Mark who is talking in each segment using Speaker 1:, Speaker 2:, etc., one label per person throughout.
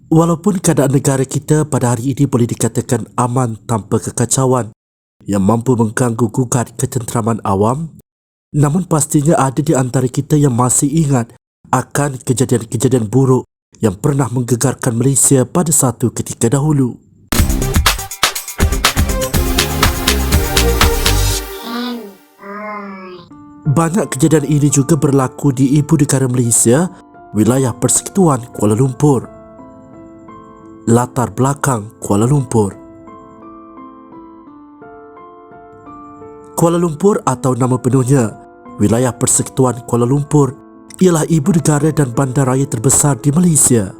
Speaker 1: Walaupun keadaan negara kita pada hari ini boleh dikatakan aman tanpa kekacauan yang mampu mengganggu gugat ketenteraman awam, namun pastinya ada di antara kita yang masih ingat akan kejadian-kejadian buruk yang pernah menggegarkan Malaysia pada satu ketika dahulu. Banyak kejadian ini juga berlaku di ibu negara Malaysia, wilayah Persekutuan Kuala Lumpur. Latar belakang Kuala Lumpur. Kuala Lumpur atau nama penuhnya Wilayah Persekutuan Kuala Lumpur ialah ibu negara dan bandaraya terbesar di Malaysia.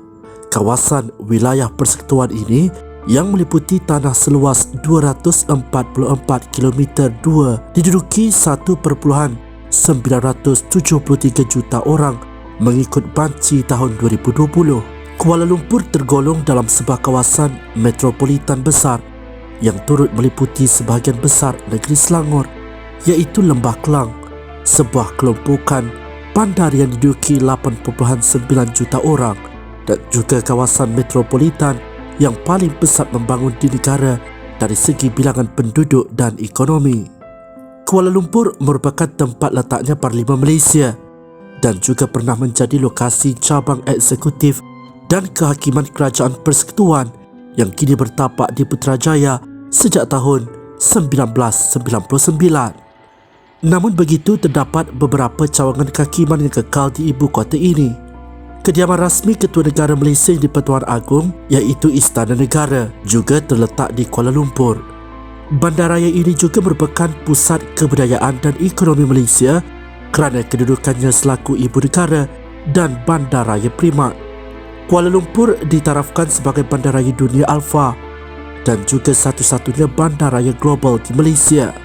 Speaker 1: Kawasan wilayah persekutuan ini yang meliputi tanah seluas 244 km2 diduduki 1.973 juta orang mengikut banci tahun 2020. Kuala Lumpur tergolong dalam sebuah kawasan metropolitan besar yang turut meliputi sebahagian besar negeri Selangor, iaitu Lembah Kelang, sebuah kelompokan bandar yang diduduki 8.9 juta orang, dan juga kawasan metropolitan yang paling pesat membangun di negara dari segi bilangan penduduk dan ekonomi. Kuala Lumpur merupakan tempat letaknya Parlimen Malaysia dan juga pernah menjadi lokasi cabang eksekutif dan kehakiman kerajaan persekutuan yang kini bertapak di Putrajaya sejak tahun 1999. Namun begitu, terdapat beberapa cawangan kehakiman yang kekal di ibu kota ini. Kediaman rasmi Ketua Negara Malaysia yang di-Pertuan Agong iaitu Istana Negara juga terletak di Kuala Lumpur. Bandaraya ini juga merupakan pusat kebudayaan dan ekonomi Malaysia kerana kedudukannya selaku ibu negara dan bandaraya primat. Kuala Lumpur ditarafkan sebagai bandaraya dunia alfa dan juga satu-satunya bandaraya global di Malaysia.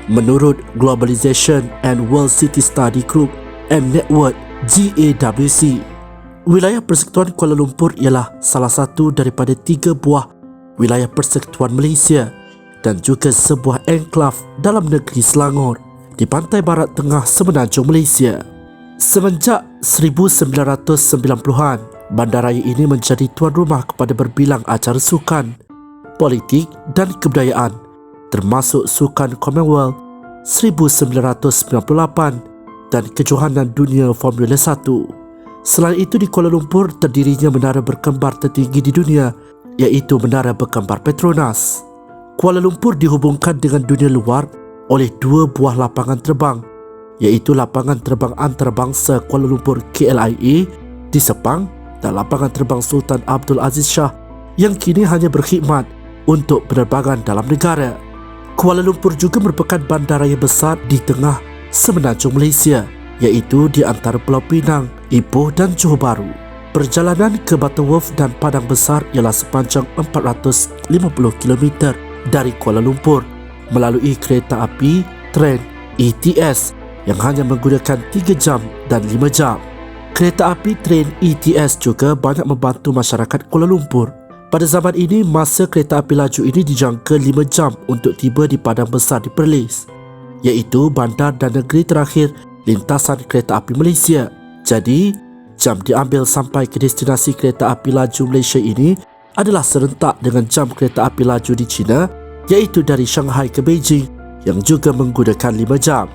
Speaker 1: Menurut Globalization and World City Study Group and Network GAWC, wilayah persekutuan Kuala Lumpur ialah salah satu daripada 3 buah wilayah persekutuan Malaysia dan juga sebuah enklav dalam negeri Selangor di pantai barat tengah semenanjung Malaysia. Semenjak 1990-an, bandaraya ini menjadi tuan rumah kepada berbilang acara sukan, politik dan kebudayaan, termasuk Sukan Commonwealth 1998 dan Kejohanan Dunia Formula 1. Selain itu, di Kuala Lumpur terdirinya menara berkembar tertinggi di dunia, iaitu Menara Berkembar Petronas. Kuala Lumpur dihubungkan dengan dunia luar oleh 2 buah lapangan terbang, iaitu Lapangan Terbang Antarabangsa Kuala Lumpur KLIA di Sepang dan Lapangan Terbang Sultan Abdul Aziz Shah yang kini hanya berkhidmat untuk penerbangan dalam negara. Kuala Lumpur juga merupakan bandaraya besar di tengah semenanjung Malaysia, iaitu di antara Pulau Pinang, Ipoh dan Johor Bahru. Perjalanan ke Butterworth dan Padang Besar ialah sepanjang 450 km dari Kuala Lumpur melalui kereta api, tren, ETS yang hanya menggunakan 3 jam dan 5 jam. Kereta api tren ETS juga banyak membantu masyarakat Kuala Lumpur. Pada zaman ini, masa kereta api laju ini dijangka 5 jam untuk tiba di Padang Besar di Perlis, iaitu bandar dan negeri terakhir lintasan kereta api Malaysia. Jadi, jam diambil sampai ke destinasi kereta api laju Malaysia ini adalah serentak dengan jam kereta api laju di China, iaitu dari Shanghai ke Beijing yang juga menggunakan 5 jam.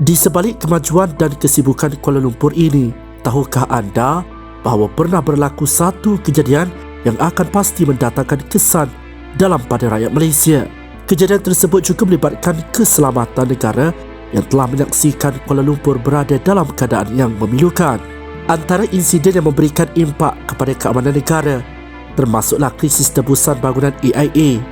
Speaker 1: Di sebalik kemajuan dan kesibukan Kuala Lumpur ini, tahukah anda bahawa pernah berlaku satu kejadian yang akan pasti mendatangkan kesan dalam pada rakyat Malaysia? Kejadian tersebut juga melibatkan keselamatan negara yang telah menyaksikan Kuala Lumpur berada dalam keadaan yang memilukan. Antara insiden yang memberikan impak kepada keamanan negara termasuklah krisis tebusan bangunan AIA.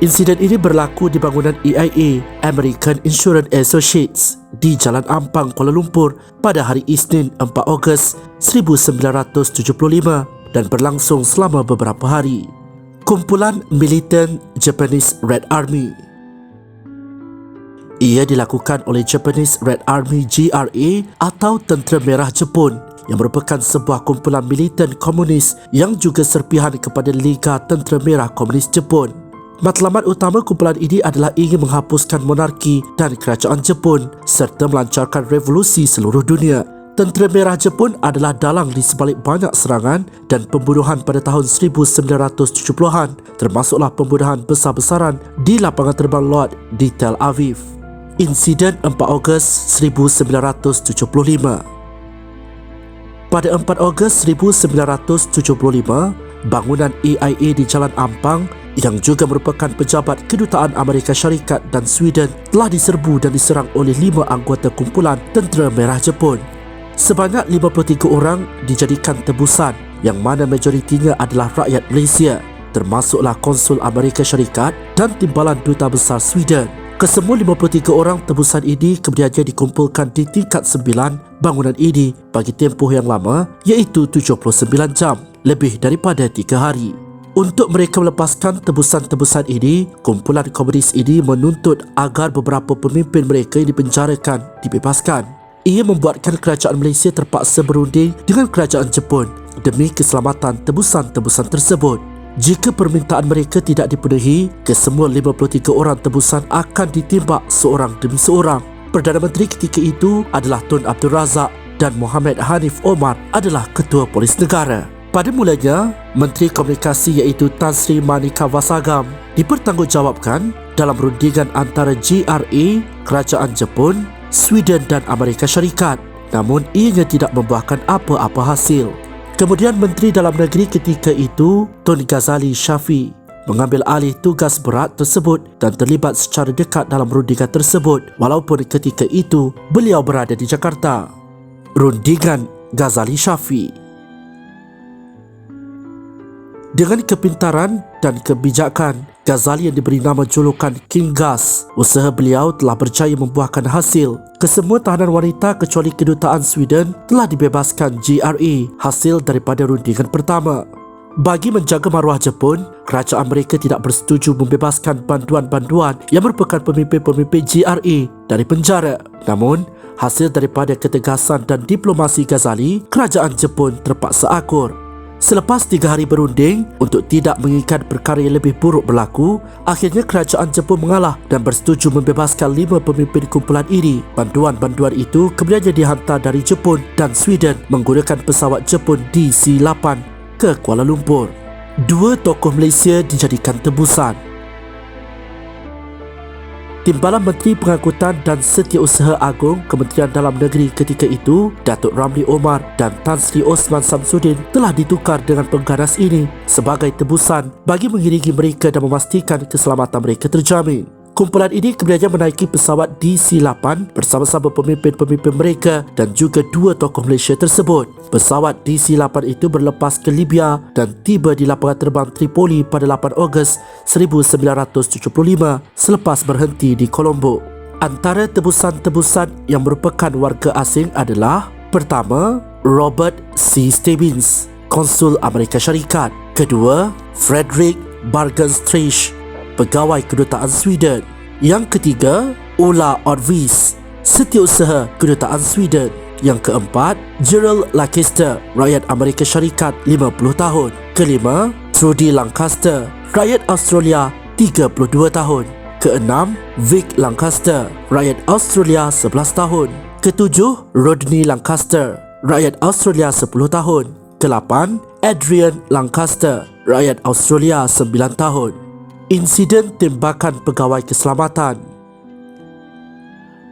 Speaker 1: Insiden ini berlaku di bangunan AIA, American Insurance Associates, di Jalan Ampang, Kuala Lumpur pada hari Isnin 4 Ogos 1975 dan berlangsung selama beberapa hari. Kumpulan militan Japanese Red Army. Ia dilakukan oleh Japanese Red Army GRA atau Tentera Merah Jepun yang merupakan sebuah kumpulan militan komunis yang juga serpihan kepada Liga Tentera Merah Komunis Jepun. Matlamat utama kumpulan ini adalah ingin menghapuskan monarki dan kerajaan Jepun serta melancarkan revolusi seluruh dunia. Tentera Merah Jepun adalah dalang di sebalik banyak serangan dan pembunuhan pada tahun 1970-an, termasuklah pembunuhan besar-besaran di lapangan terbang Lod di Tel Aviv. Insiden 4 Ogos 1975. Pada 4 Ogos 1975, bangunan EIA di Jalan Ampang yang juga merupakan pejabat kedutaan Amerika Syarikat dan Sweden telah diserbu dan diserang oleh 5 anggota kumpulan Tentera Merah Jepun. Sebanyak 53 orang dijadikan tebusan yang mana majoritinya adalah rakyat Malaysia, termasuklah konsul Amerika Syarikat dan timbalan duta besar Sweden. Kesemua 53 orang tebusan ini kemudiannya dikumpulkan di tingkat 9 bangunan ini bagi tempoh yang lama, iaitu 79 jam, lebih daripada 3 hari. Untuk mereka melepaskan tebusan-tebusan ini, kumpulan komunis ini menuntut agar beberapa pemimpin mereka yang dipenjarakan dibebaskan. Ia membuatkan kerajaan Malaysia terpaksa berunding dengan kerajaan Jepun demi keselamatan tebusan-tebusan tersebut. Jika permintaan mereka tidak dipenuhi, kesemua 53 orang tebusan akan ditembak seorang demi seorang. Perdana Menteri ketika itu adalah Tun Abdul Razak dan Muhammad Hanif Omar adalah Ketua Polis Negara. Pada mulanya, Menteri Komunikasi iaitu Tan Sri Manika Vasagam dipertanggungjawabkan dalam rundingan antara GRA, Kerajaan Jepun, Sweden dan Amerika Syarikat. Namun ianya tidak membuahkan apa-apa hasil. Kemudian Menteri Dalam Negeri ketika itu, Tun Ghazali Shafie, mengambil alih tugas berat tersebut dan terlibat secara dekat dalam rundingan tersebut walaupun ketika itu beliau berada di Jakarta. Rundingan Ghazali Shafie. Dengan kepintaran dan kebijakan, Ghazali yang diberi nama julukan King Ghaz, usaha beliau telah berjaya membuahkan hasil. Kesemua tahanan wanita kecuali kedutaan Sweden telah dibebaskan GRA hasil daripada rundingan pertama. Bagi menjaga maruah Jepun, kerajaan mereka tidak bersetuju membebaskan banduan-banduan yang merupakan pemimpin-pemimpin GRA dari penjara. Namun, hasil daripada ketegasan dan diplomasi Ghazali, kerajaan Jepun terpaksa akur. Selepas 3 hari berunding untuk tidak menginginkan perkara yang lebih buruk berlaku, akhirnya kerajaan Jepun mengalah dan bersetuju membebaskan 5 pemimpin kumpulan ini. Banduan-banduan itu kemudiannya dihantar dari Jepun dan Sweden menggunakan pesawat Jepun DC-8 ke Kuala Lumpur. 2 tokoh Malaysia dijadikan tebusan. Timbalan Menteri Pengangkutan dan Setiausaha Agung Kementerian Dalam Negeri ketika itu, Datuk Ramli Omar dan Tan Sri Osman Samsudin telah ditukar dengan pengganas ini sebagai tebusan bagi mengiringi mereka dan memastikan keselamatan mereka terjamin. Kumpulan ini kemudiannya menaiki pesawat DC-8 bersama-sama pemimpin-pemimpin mereka dan juga 2 tokoh Malaysia tersebut. Pesawat DC-8 itu berlepas ke Libya dan tiba di lapangan terbang Tripoli pada 8 Ogos 1975 selepas berhenti di Colombo. Antara tebusan-tebusan yang merupakan warga asing adalah: pertama, Robert C. Stebbins, konsul Amerika Syarikat; kedua, Frederick Bargenstrich, pegawai kedutaan Sweden; yang ketiga, Ulla Ordvis, setiausaha kedutaan Sweden; yang keempat, Gerald Lancaster, rakyat Amerika Syarikat 50 tahun; kelima, Trudy Lancaster, rakyat Australia 32 tahun; keenam, Vic Lancaster, rakyat Australia 11 tahun; ketujuh, Rodney Lancaster, rakyat Australia 10 tahun; kelapan, Adrian Lancaster, rakyat Australia 9 tahun. Insiden tembakan pegawai keselamatan.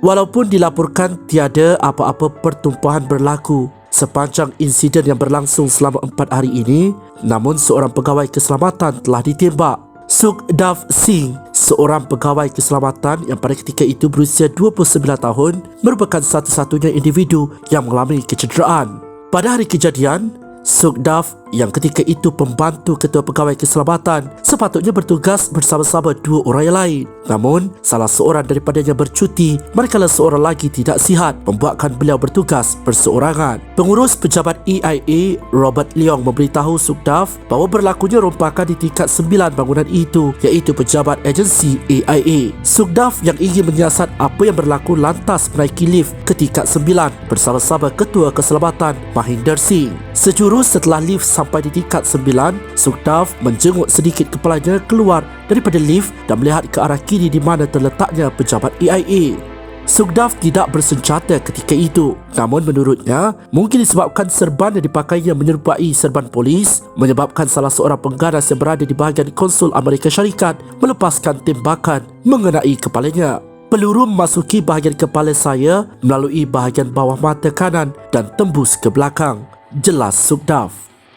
Speaker 1: Walaupun dilaporkan tiada apa-apa pertumpahan berlaku sepanjang insiden yang berlangsung selama 4 hari ini, namun seorang pegawai keselamatan telah ditembak. Sukhdev Singh, seorang pegawai keselamatan yang pada ketika itu berusia 29 tahun, merupakan satu-satunya individu yang mengalami kecederaan. Pada hari kejadian, Sukhdev yang ketika itu pembantu ketua pegawai keselamatan sepatutnya bertugas bersama-sama 2 orang yang lain. Namun, salah seorang daripadanya bercuti manakala seorang lagi tidak sihat, membuatkan beliau bertugas berseorangan. Pengurus pejabat EIA, Robert Leong, memberitahu Sukhdev bahawa berlakunya rompakan di tingkat 9 bangunan itu, iaitu pejabat agensi EIA. Sukhdev yang ingin menyiasat apa yang berlaku lantas menaiki lift ke tingkat 9 bersama-sama ketua keselamatan Mahinder Singh. Sejurus setelah lift sampai di tingkat 9, Sukhdev menjenguk sedikit kepalanya keluar daripada lift dan melihat ke arah kiri di mana terletaknya pejabat EIA. Sukdaf tidak bersenjata ketika itu. Namun menurutnya, mungkin disebabkan serban yang dipakainya menyerupai serban polis, menyebabkan salah seorang pengganas yang berada di bahagian konsul Amerika Syarikat melepaskan tembakan mengenai kepalanya. Peluru memasuki bahagian kepala saya melalui bahagian bawah mata kanan dan tembus ke belakang, jelas Sukdaf.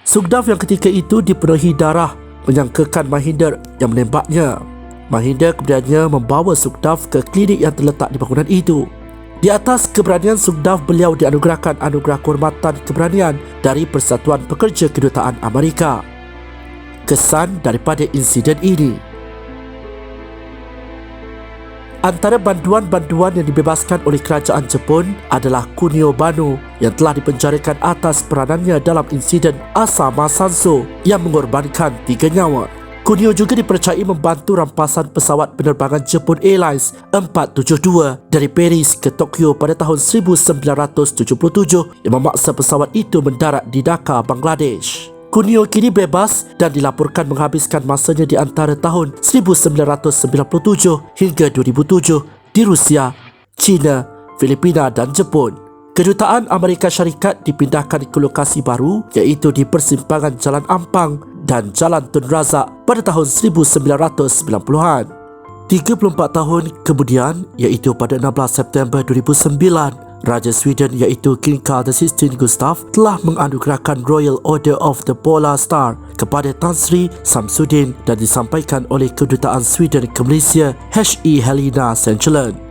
Speaker 1: Sukdaf yang ketika itu dipenuhi darah menyangkakan Mahinder yang menembaknya. Mahinder kemudiannya membawa Sukdaf ke klinik yang terletak di bangunan itu. Di atas keberanian Sukdaf, beliau dianugerahkan anugerah kehormatan keberanian dari Persatuan Pekerja Kedutaan Amerika. Kesan daripada insiden ini: antara banduan-banduan yang dibebaskan oleh kerajaan Jepun adalah Kunio Bano yang telah dipenjarakan atas peranannya dalam insiden Asama Sanso yang mengorbankan 3 nyawa. Kunio juga dipercayai membantu rampasan pesawat penerbangan Jepun Airlines 472 dari Paris ke Tokyo pada tahun 1977 yang memaksa pesawat itu mendarat di Dhaka, Bangladesh. Kunio kini bebas dan dilaporkan menghabiskan masanya di antara tahun 1997 hingga 2007 di Rusia, China, Filipina dan Jepun. Kedutaan Amerika Syarikat dipindahkan ke lokasi baru iaitu di persimpangan Jalan Ampang dan Jalan Tun Razak pada tahun 1990-an. 34 tahun kemudian, iaitu pada 16 September 2009, Raja Sweden iaitu King Carl XVI Gustaf telah menganugerahkan Royal Order of the Polar Star kepada Tan Sri Samsudin dan disampaikan oleh Kedutaan Sweden ke Malaysia H.E. Helena Sanchelen.